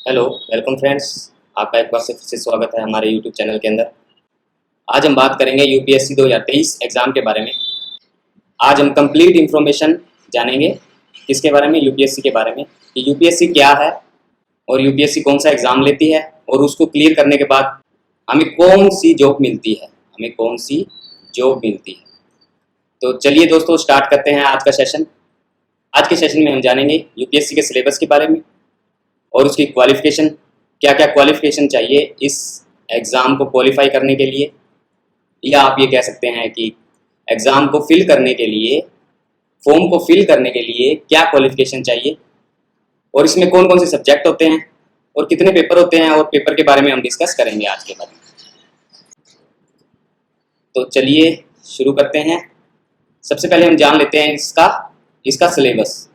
Hello, welcome friends. आपका एक बार से फिर से स्वागत है हमारे यूट्यूब चैनल के अंदर। आज हम बात करेंगे यूपीएससी 2023 एग्ज़ाम के बारे में। आज हम कंप्लीट इन्फॉर्मेशन जानेंगे किसके बारे में, यूपीएससी के बारे में, कि यूपीएससी क्या है और यूपीएससी कौन सा एग्ज़ाम लेती है और उसको क्लियर करने के बाद हमें कौन सी जॉब मिलती है, तो चलिए दोस्तों, स्टार्ट करते हैं आज का सेशन। आज के सेशन में हम जानेंगे यूपीएससी के सिलेबस के बारे में और उसकी क्वालिफिकेशन, क्या क्या क्वालिफिकेशन चाहिए इस एग्ज़ाम को क्वालिफाई करने के लिए, या आप ये कह सकते हैं कि एग्ज़ाम को फिल करने के लिए, फॉर्म को फिल करने के लिए क्या क्वालिफिकेशन चाहिए, और इसमें कौन कौन से सब्जेक्ट होते हैं और कितने पेपर होते हैं, और पेपर के बारे में हम डिस्कस करेंगे आज के बारे में। तो चलिए शुरू करते हैं। सबसे पहले हम जान लेते हैं इसका सिलेबस।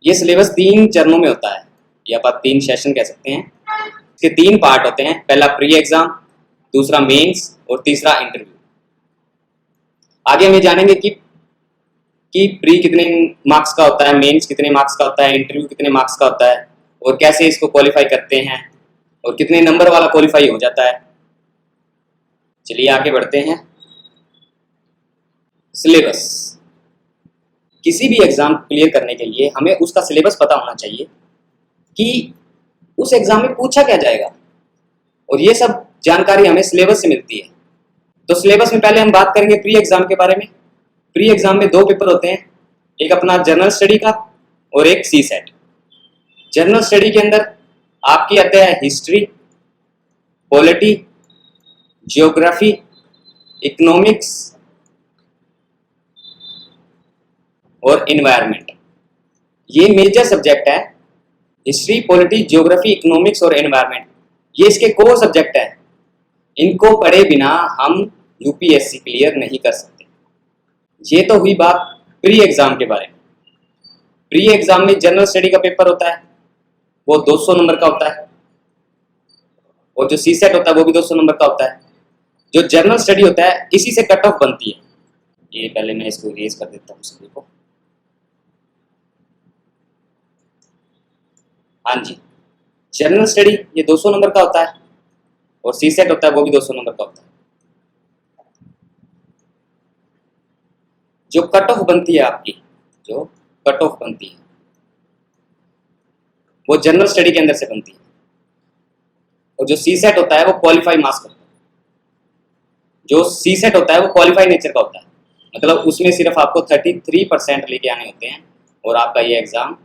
ये सिलेबस 3 चरणों में होता है, या आप 3 सेशन कह सकते हैं। इसके 3 पार्ट होते हैं, पहला प्री एग्जाम, दूसरा मेंस और तीसरा इंटरव्यू। आगे हम ये जानेंगे कि प्री कितने मार्क्स का होता है, मेंस कितने मार्क्स का होता है, इंटरव्यू कितने मार्क्स का होता है, और कैसे इसको क्वालिफाई करते हैं, और कितने नंबर वाला क्वालिफाई हो जाता है। चलिए आगे बढ़ते हैं। सिलेबस। किसी भी एग्जाम को क्लियर करने के लिए हमें उसका सिलेबस पता होना चाहिए कि उस एग्जाम में पूछा क्या जाएगा, और ये सब जानकारी हमें सिलेबस से मिलती है। तो सिलेबस में पहले हम बात करेंगे प्री एग्जाम के बारे में। प्री एग्जाम में 2 पेपर होते हैं, एक अपना जनरल स्टडी का और एक सी सेट। जनरल स्टडी के अंदर आपकी आता है हिस्ट्री, पॉलिटी, जियोग्राफी, इकोनॉमिक्स और एनवायरनमेंट। ये मेजर सब्जेक्ट है, हिस्ट्री, पॉलिटी, जियोग्राफी, इकोनॉमिक्स और एनवायरनमेंट। ये इसके कोर सब्जेक्ट है। इनको पढ़े बिना हम यूपीएससी क्लियर नहीं कर सकते। ये तो हुई बात प्री एग्जाम के बारे में। प्री एग्जाम में जनरल स्टडी का पेपर होता है, वो 200 नंबर का होता है, और जो सी सेट होता है वो भी 200 नंबर का होता है। जो जनरल स्टडी होता है इसी से कट ऑफ बनती है। ये पहले मैं इसको इरेज कर देता हूँ सभी को। हाँ जी, जनरल स्टडी ये 200 नंबर का होता है, और सी सेट होता है वो भी 200 नंबर का होता है। जो कट ऑफ बनती है आपकी, जो कट ऑफ बनती है वो जनरल स्टडी के अंदर से बनती है, और जो सी सेट होता है वो क्वालिफाई मार्क्स करता है। जो सी सेट होता है वो क्वालिफाई नेचर का होता है, मतलब उसमें सिर्फ आपको 33% लेके आने होते हैं, और आपका ये एग्जाम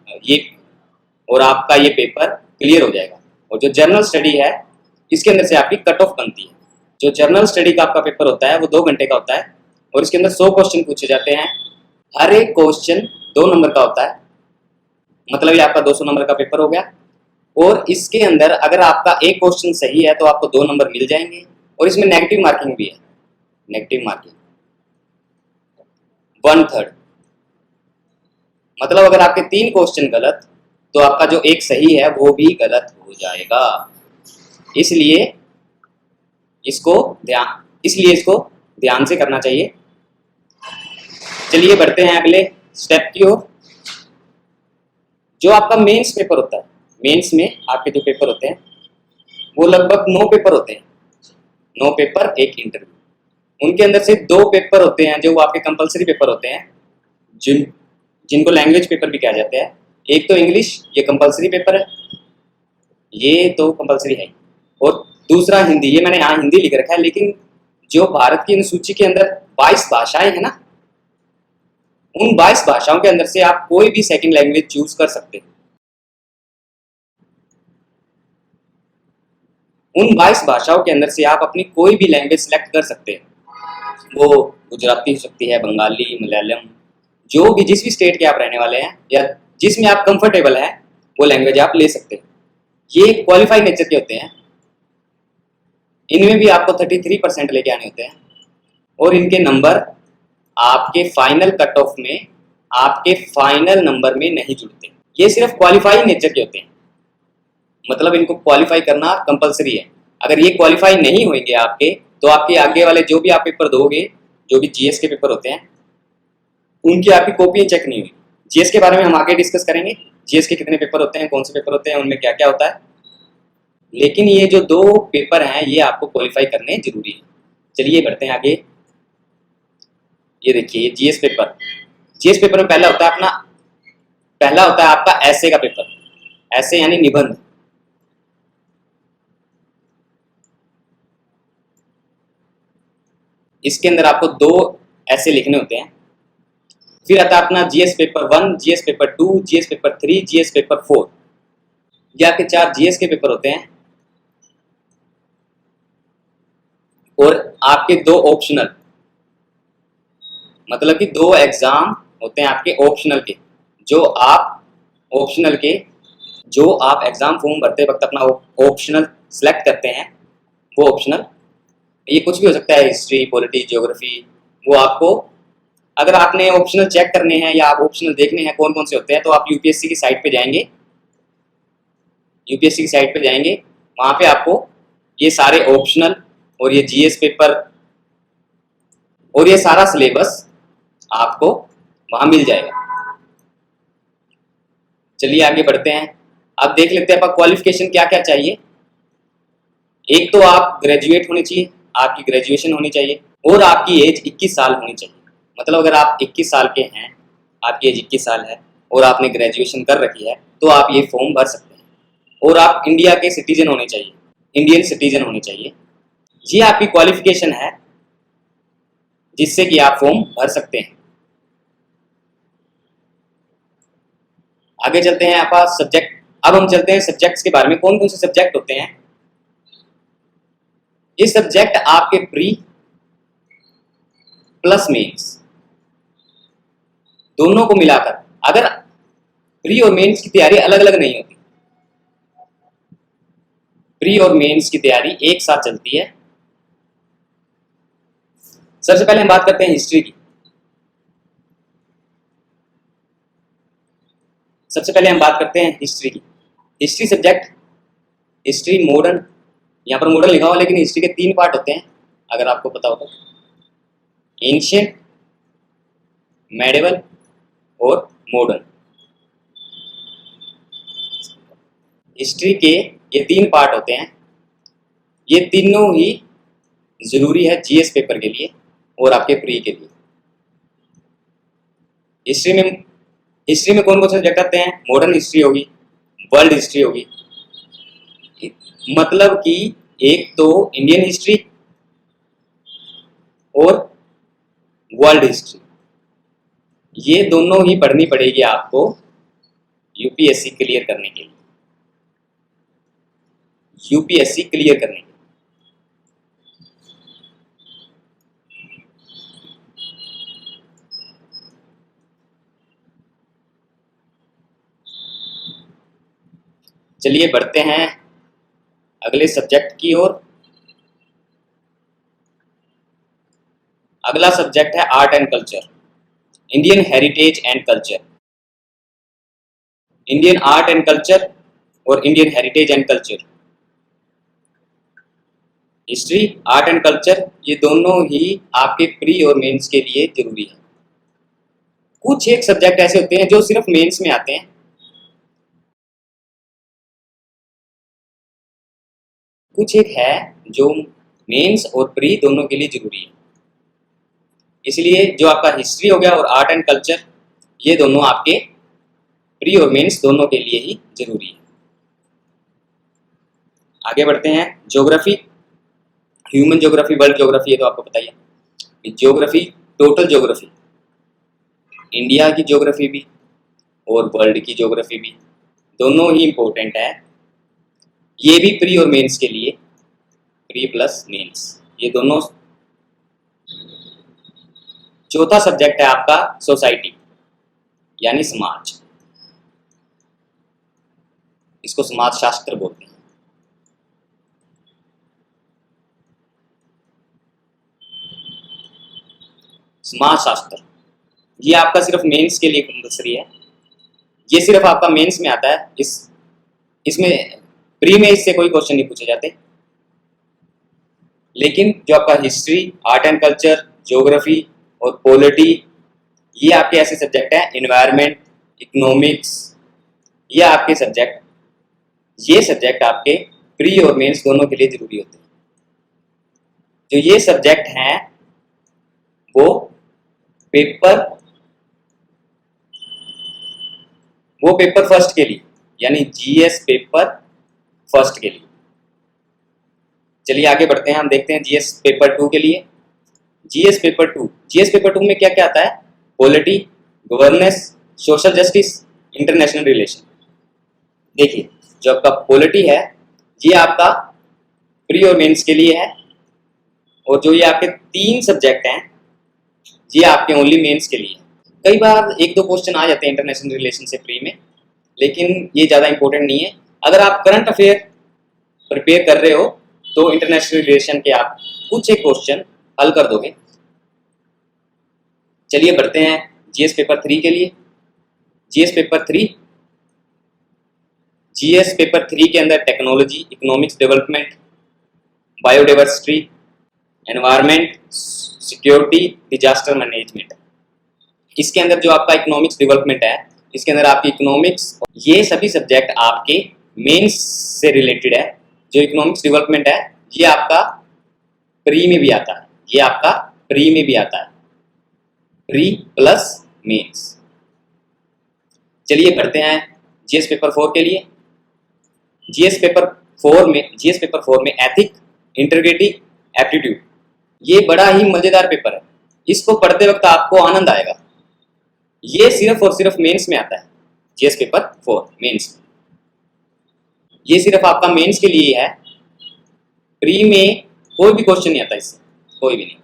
और आपका ये पेपर क्लियर हो जाएगा। और जो जनरल स्टडी है इसके अंदर से आपकी कट ऑफ बनती है। जो जनरल स्टडी का आपका पेपर होता है वो 2 घंटे का होता है, और इसके अंदर 100 क्वेश्चन पूछे जाते हैं। हर एक क्वेश्चन 2 नंबर का होता है, मतलब ये आपका 200 नंबर का पेपर हो गया। और इसके अंदर अगर आपका एक क्वेश्चन सही है तो आपको 2 नंबर मिल जाएंगे, और इसमें नेगेटिव मार्किंग भी है। नेगेटिव मार्किंग 1/3, मतलब अगर आपके 3 क्वेश्चन गलत तो आपका जो एक सही है वो भी गलत हो जाएगा। इसलिए इसको ध्यान से करना चाहिए। चलिए बढ़ते हैं अगले स्टेप की ओर। जो आपका मेंस पेपर होता है, मेंस में आपके जो पेपर होते हैं वो लगभग 9 पेपर होते हैं। 9 पेपर, 1 इंटरव्यू। उनके अंदर से 2 पेपर होते हैं जो आपके कंपलसरी पेपर होते हैं, जिनको लैंग्वेज पेपर भी कहा जाता है। एक तो इंग्लिश, ये कंपलसरी पेपर है, ये तो कंपलसरी है, और दूसरा हिंदी। ये मैंने यहाँ हिंदी लिख रखा है, लेकिन जो भारत की अनुसूची के अंदर 22 भाषाएं हैं ना, उन 22 भाषाओं के अंदर से आप कोई भी सेकंड लैंग्वेज चूज कर सकते हैं। उन 22 भाषाओं के अंदर से आप अपनी कोई भी लैंग्वेज सेलेक्ट कर सकते हैं। वो गुजराती हो सकती है, बंगाली, मलयालम, जो भी जिस भी स्टेट के आप रहने वाले हैं या जिसमें आप कंफर्टेबल हैं वो लैंग्वेज आप ले सकते हैं। ये क्वालिफाई नेचर के होते हैं। इनमें भी आपको 33% लेके आने होते हैं, और इनके नंबर आपके फाइनल कट ऑफ में, आपके फाइनल नंबर में नहीं जुड़ते। ये सिर्फ क्वालिफाई नेचर के होते हैं, मतलब इनको क्वालिफाई करना कंपलसरी है। अगर ये क्वालिफाई नहीं होंगे आपके, तो आपके आगे वाले जो भी आप पेपर दोगे, जो भी जीएस के पेपर होते हैं, उनकी आपकी कॉपी चेक नहीं हुई। जीएस के बारे में हम आगे डिस्कस करेंगे। जीएस के कितने पेपर होते हैं, कौन से पेपर होते हैं, उनमें क्या क्या होता है, लेकिन ये जो 2 पेपर हैं ये आपको क्वालिफाई करने जरूरी है। चलिए बढ़ते हैं आगे। ये देखिए जीएस पेपर, जीएस पेपर में पहला होता है आपका ऐसे का पेपर, ऐसे यानी निबंध। इसके अंदर आपको 2 ऐसे लिखने होते हैं। फिर आता है अपना GS paper 1, GS paper 2, GS paper 3, GS paper 4। ये आपके 4 जीएस के पेपर होते हैं और आपके 2 ऑप्शनल, मतलब कि 2 एग्जाम होते हैं आपके ऑप्शनल के, जो आप एग्जाम फॉर्म भरते वक्त अपना ऑप्शनल सेलेक्ट करते हैं। वो ऑप्शनल ये कुछ भी हो सकता है, हिस्ट्री, पॉलिटी, ज्योग्राफी। वो आपको, अगर आपने ऑप्शनल चेक करने हैं या आप ऑप्शनल देखने हैं कौन कौन से होते हैं, तो आप यूपीएससी की साइट पे जाएंगे। यूपीएससी की साइट पे जाएंगे, वहां पे आपको ये सारे ऑप्शनल और ये जीएस पेपर और ये सारा सिलेबस आपको वहां मिल जाएगा। चलिए आगे बढ़ते हैं। अब देख लेते हैं क्वालिफिकेशन क्या क्या चाहिए। एक तो आप ग्रेजुएट होने चाहिए, आपकी ग्रेजुएशन होनी चाहिए, और आपकी एज 21 साल होनी चाहिए। मतलब अगर आप 21 साल के हैं, आपकी एज 21 साल है और आपने ग्रेजुएशन कर रखी है, तो आप ये फॉर्म भर सकते हैं। और आप इंडिया के सिटीजन होने चाहिए, इंडियन सिटीजन होने चाहिए। ये आपकी क्वालिफिकेशन है जिससे कि आप फॉर्म भर सकते हैं। आगे चलते हैं आपका सब्जेक्ट। अब हम चलते हैं सब्जेक्ट्स के बारे में, कौन कौन से सब्जेक्ट होते हैं। ये सब्जेक्ट आपके प्री प्लस मेंस दोनों को मिलाकर, अगर प्री और मेंस की तैयारी अलग अलग नहीं होती, प्री और मेंस की तैयारी एक साथ चलती है। सबसे पहले हम बात करते हैं हिस्ट्री की। हिस्ट्री सब्जेक्ट, हिस्ट्री मॉडर्न, यहाँ पर मॉडर्न लिखा हुआ, लेकिन हिस्ट्री के 3 पार्ट होते हैं, अगर आपको पता हो तो। एंशिएंट, मेडिवल और मॉडर्न। हिस्ट्री के ये 3 पार्ट होते हैं। ये तीनों ही जरूरी है जीएस पेपर के लिए और आपके प्री के लिए। हिस्ट्री में कौन कौन से सब्जेक्ट आते हैं। मॉडर्न हिस्ट्री होगी, वर्ल्ड हिस्ट्री होगी, मतलब कि एक तो इंडियन हिस्ट्री और वर्ल्ड हिस्ट्री, ये दोनों ही पढ़नी पड़ेगी आपको यूपीएससी क्लियर करने के लिए। यूपीएससी क्लियर करने के लिए चलिए बढ़ते हैं अगले सब्जेक्ट की ओर। अगला सब्जेक्ट है art and culture, Indian heritage and culture. Indian art and culture और Indian heritage and culture. History, art and culture, ये दोनों ही आपके प्री और मेंस के लिए जरूरी है। कुछ एक सब्जेक्ट ऐसे होते हैं जो सिर्फ मेंस में आते हैं, कुछ एक है जो मेंस और प्री दोनों के लिए जरूरी है। इसलिए जो आपका हिस्ट्री हो गया और आर्ट एंड कल्चर, ये दोनों आपके प्री और मेंस दोनों के लिए ही जरूरी है। आगे बढ़ते हैं। Geography, human geography, world geography, ये तो आपको पता ही है। ज्योग्राफी, टोटल ज्योग्राफी, इंडिया की ज्योग्राफी भी और वर्ल्ड की ज्योग्राफी भी, दोनों ही इंपॉर्टेंट है। ये भी प्री और मेंस के लिए, प्री प्लस मेंस, ये दोनों। चौथा सब्जेक्ट है आपका सोसाइटी यानी समाज, इसको समाज शास्त्र बोलते हैं। समाज शास्त्र ये आपका सिर्फ मेंस के लिए कंपल्सरी है, ये सिर्फ आपका मेंस में आता है। इसमें प्री में इससे कोई क्वेश्चन नहीं पूछे जाते, लेकिन जो आपका history, art and culture, geography और पॉलिटी, ये आपके ऐसे सब्जेक्ट हैं। एनवायरनमेंट, इकोनॉमिक्स, ये आपके सब्जेक्ट, ये सब्जेक्ट आपके प्री और मेंस दोनों के लिए जरूरी होते हैं। जो ये सब्जेक्ट हैं वो पेपर फर्स्ट के लिए, यानी जीएस पेपर फर्स्ट के लिए। चलिए आगे बढ़ते हैं, हम देखते हैं जीएस पेपर 2 के लिए। जीएस पेपर टू में क्या क्या आता है? Polity, governance, social justice, international relation. देखिए, जो आपका पॉलिटी है ये आपका प्री और मेंस के लिए है, और जो ये आपके 3 सब्जेक्ट हैं ये आपके ओनली मेंस के लिए। कई बार 1-2 क्वेश्चन आ जाते हैं इंटरनेशनल रिलेशन से प्री में, लेकिन ये ज़्यादा इंपॉर्टेंट नहीं है। अगर आप करंट अफेयर प्रिपेयर कर रहे हो तो इंटरनेशनल रिलेशन के आप कुछ एक क्वेश्चन हल कर दोगे। चलिए बढ़ते हैं जीएस पेपर 3 के लिए। जीएस पेपर 3 के अंदर technology, economics development, biodiversity, environment, security, disaster management. इसके अंदर जो आपका इकोनॉमिक्स डेवलपमेंट है, इसके अंदर आपकी इकोनॉमिक्स, ये सभी सब्जेक्ट आपके मेंस से रिलेटेड है। जो इकोनॉमिक्स डेवलपमेंट है ये आपका प्री में भी आता है, प्री प्लस मेंस। चलिए बढ़ते हैं जीएस पेपर 4 के लिए। जीएस पेपर 4 में एथिक, इंटीग्रिटी, एप्टीट्यूड, ये बड़ा ही मजेदार पेपर है। इसको पढ़ते वक्त आपको आनंद आएगा। ये सिर्फ और सिर्फ मेंस में आता है। जीएस पेपर 4 मेंस, ये सिर्फ आपका मेंस के लिए है। प्री में कोई भी क्वेश्चन नहीं आता इससे, कोई भी नहीं,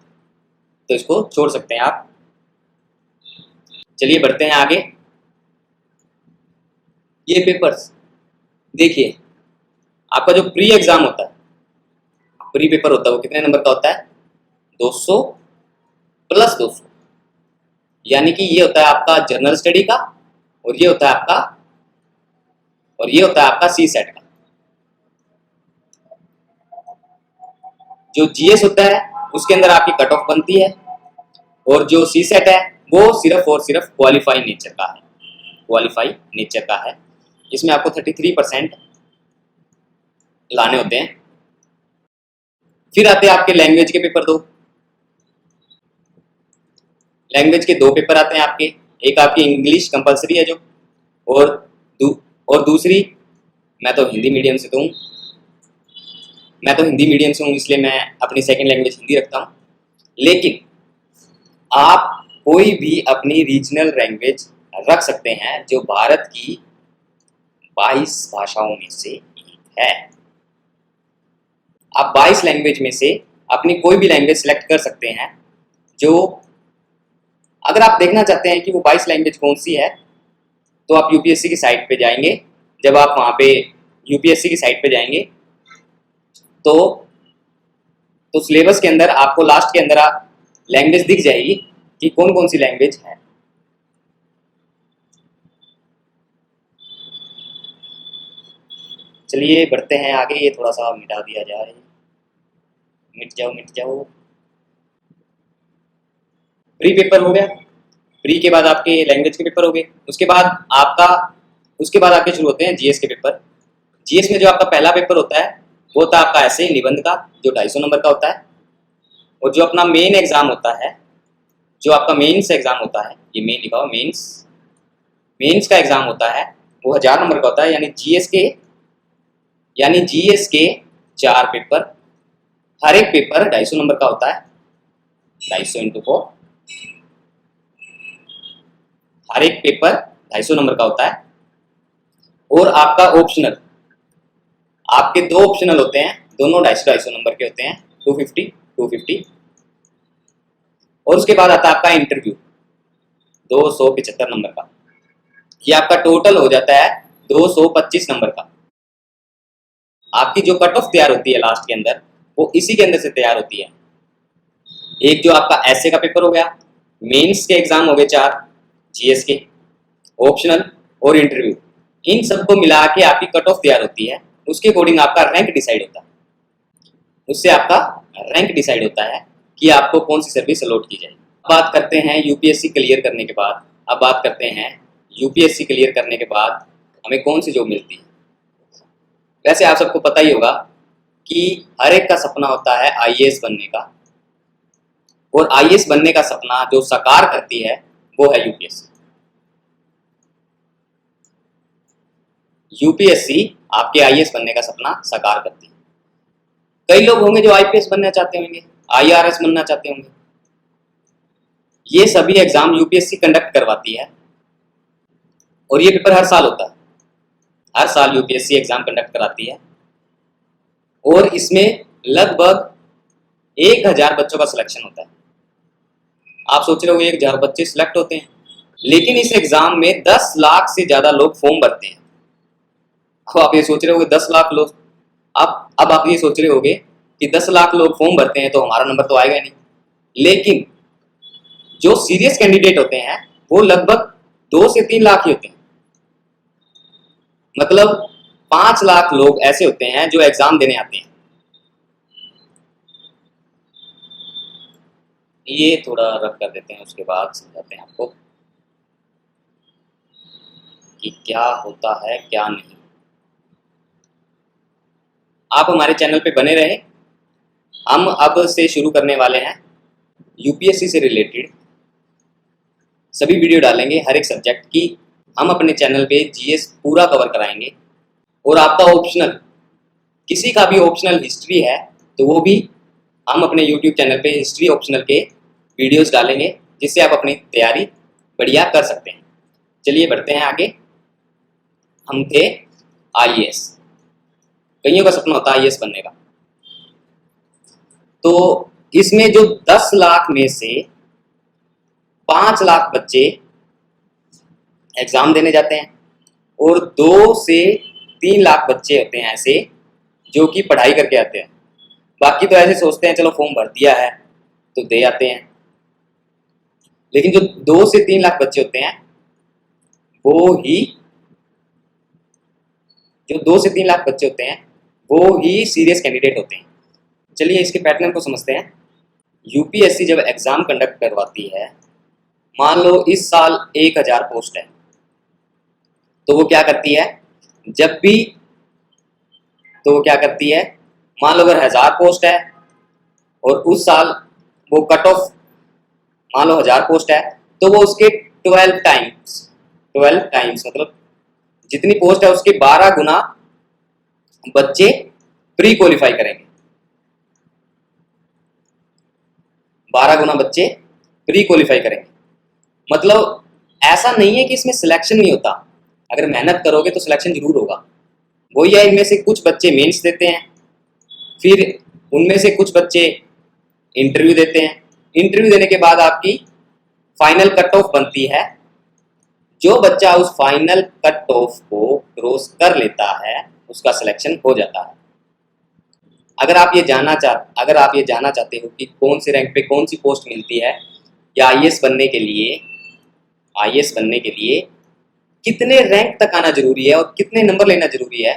तो इसको छोड़ सकते हैं आप। चलिए बढ़ते हैं आगे। ये पेपर्स देखिए, आपका जो प्री एग्जाम होता है, प्री पेपर होता है, वो कितने नंबर का होता है? 200 प्लस 200, यानी कि ये होता है आपका जनरल स्टडी का, और ये होता है आपका सी सेट का। जो जीएस होता है उसके अंदर आपकी कट ऑफ बनती है, और जो सी सेट है वो सिर्फ और सिर्फ क्वालिफाई नेचर का है। इसमें आपको 33% लाने होते हैं। फिर आते हैं आपके लैंग्वेज के पेपर 2। लैंग्वेज के 2 पेपर आते हैं आपके। एक आपकी इंग्लिश कंपलसरी है जो, और दूसरी, मैं तो हिंदी मीडियम से हूँ, इसलिए मैं अपनी सेकंड लैंग्वेज हिंदी रखता हूँ। लेकिन आप कोई भी अपनी रीजनल लैंग्वेज रख सकते हैं जो भारत की 22 भाषाओं में से एक है। आप 22 लैंग्वेज में से अपनी कोई भी लैंग्वेज सेलेक्ट कर सकते हैं। जो अगर आप देखना चाहते हैं कि वो 22 लैंग्वेज कौन सी है, तो आप यूपीएससी की साइट पे जाएंगे। जब आप वहाँ पे यूपीएससी की साइट पे जाएंगे तो सिलेबस के अंदर आपको लास्ट के अंदर लैंग्वेज दिख जाएगी कि कौन कौन सी लैंग्वेज है। चलिए बढ़ते हैं आगे। ये थोड़ा सा मिटा दिया जाए, मिट जाओ। प्री पेपर हो गया। प्री के बाद आपके लैंग्वेज के पेपर हो गए। उसके बाद आपके शुरू होते हैं जीएस के पेपर। जीएस में जो आपका पहला पेपर होता है वो होता है आपका ऐसे निबंध का, जो 250 नंबर का होता है। और जो अपना मेन एग्जाम होता है, जो आपका मेंस एग्जाम होता है, ये मेन लिखा हुआ मेंस का एग्जाम होता है, वो 1000 नंबर का होता है। यानी जीएस के 4 पेपर, हर एक पेपर 250 नंबर का होता है। 250 × 4, हर एक पेपर 250 नंबर का होता है। और आपका ऑप्शनल, आपके 2 ऑप्शनल होते हैं, दोनों 250 नंबर के होते हैं, 250। और उसके बाद आता है आपका इंटरव्यू, 275 नंबर का। ये आपका टोटल हो जाता है 225 नंबर का। आपकी जो कट ऑफ तैयार होती है लास्ट के अंदर, वो इसी के अंदर से तैयार होती है। एक जो आपका ऐसे का पेपर हो गया, मेंस के एग्जाम हो गए 4, जीएस के, ऑप्शनल और इंटरव्यू, इन सबको मिला के आपकी कट ऑफ तैयार होती है। उसके अकॉर्डिंग आपका रैंक डिसाइड होता है। उससे आपका रैंक डिसाइड होता है कि आपको कौन सी सर्विस अलॉट की जाएगी। बात करते हैं यूपीएससी क्लियर करने के बाद। हमें कौन सी जॉब मिलती है। वैसे आप सबको पता ही होगा कि हर एक का सपना होता है आईएएस बनने का, और आईएएस बनने का सपना जो साकार करती है वो है यूपीएससी। यूपीएससी आपके आईएएस बनने का सपना साकार करती है। कई लोग होंगे जो आईपीएस बनना चाहते होंगे, आईआरएस बनना चाहते होंगे। ये सभी एग्जाम यूपीएससी कंडक्ट करवाती है, और ये पेपर हर साल होता है। हर साल यूपीएससी एग्जाम कंडक्ट कराती है, और इसमें लगभग 1000 बच्चों का सिलेक्शन होता है। आप सोच रहे हो 1000 बच्चे सिलेक्ट होते हैं, लेकिन इस एग्जाम में 10 लाख से ज्यादा लोग फॉर्म भरते हैं। अब आप ये सोच रहे होगे 10 लाख लोग, अब आप ये सोच रहे होगे कि 10 लाख लोग फॉर्म भरते हैं तो हमारा नंबर तो आएगा नहीं। लेकिन जो सीरियस कैंडिडेट होते हैं वो लगभग 2 से 3 लाख ही होते हैं। मतलब 5 लाख लोग ऐसे होते हैं जो एग्जाम देने आते हैं। ये थोड़ा रब कर देते हैं, उसके बाद समझाते हैं आपको कि क्या होता है क्या नहीं। आप हमारे चैनल पे बने रहें। हम अब से शुरू करने वाले हैं यूपीएससी से रिलेटेड सभी वीडियो डालेंगे हर एक सब्जेक्ट की। हम अपने चैनल पे जीएस पूरा कवर कराएंगे, और आपका ऑप्शनल, किसी का भी ऑप्शनल हिस्ट्री है तो वो भी हम अपने यूट्यूब चैनल पे हिस्ट्री ऑप्शनल के वीडियोस डालेंगे, जिससे आप अपनी तैयारी बढ़िया कर सकते हैं। चलिए बढ़ते हैं आगे। हम थे आईएएस। कईयों का सपना होता है आईएएस बनने का। तो इसमें जो 10 लाख में से 5 लाख बच्चे एग्जाम देने जाते हैं, और 2 से 3 लाख बच्चे होते हैं ऐसे जो कि पढ़ाई करके आते हैं। बाकी तो ऐसे सोचते हैं चलो फॉर्म भर दिया है तो दे आते हैं। लेकिन जो 2 से 3 लाख बच्चे होते हैं जो 2 से 3 लाख बच्चे होते हैं वो ही सीरियस कैंडिडेट होते हैं। चलिए इसके पैटर्न को समझते हैं। यूपीएससी जब एग्जाम कंडक्ट करवाती है, मान लो इस साल 1000 पोस्ट है, तो वो क्या करती है, मान लो अगर 1000 पोस्ट है और उस साल वो कट ऑफ मान लो 1000 पोस्ट है, तो वो उसके 12 टाइम्स मतलब जितनी पोस्ट है उसके 12 गुना बच्चे प्री क्वालिफाई करेंगे। 12 गुना बच्चे प्री क्वालिफाई करेंगे। मतलब ऐसा नहीं है कि इसमें सिलेक्शन नहीं होता, अगर मेहनत करोगे तो सिलेक्शन जरूर होगा। वही है, इनमें से कुछ बच्चे मेंस देते हैं, फिर उनमें से कुछ बच्चे इंटरव्यू देते हैं। इंटरव्यू देने के बाद आपकी फाइनल कट ऑफ बनती है। जो बच्चा उस फाइनल कट ऑफ को क्रॉस कर लेता है उसका सिलेक्शन हो जाता है। अगर आप ये जानना चाहते हो कि कौन से रैंक पे कौन सी पोस्ट मिलती है, या आईएएस बनने के लिए कितने रैंक तक आना जरूरी है और कितने नंबर लेना जरूरी है,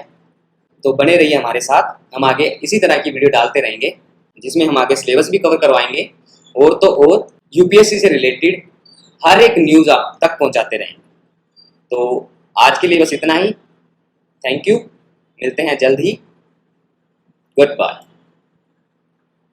तो बने रहिए हमारे साथ। हम आगे इसी तरह की वीडियो डालते रहेंगे, जिसमें हम आगे सिलेबस भी कवर करवाएंगे, और तो और यूपीएससी से रिलेटेड हर एक न्यूज़ आप तक पहुंचाते रहेंगे। तो आज के लिए बस इतना ही। थैंक यू, मिलते हैं जल्द ही। Good bye.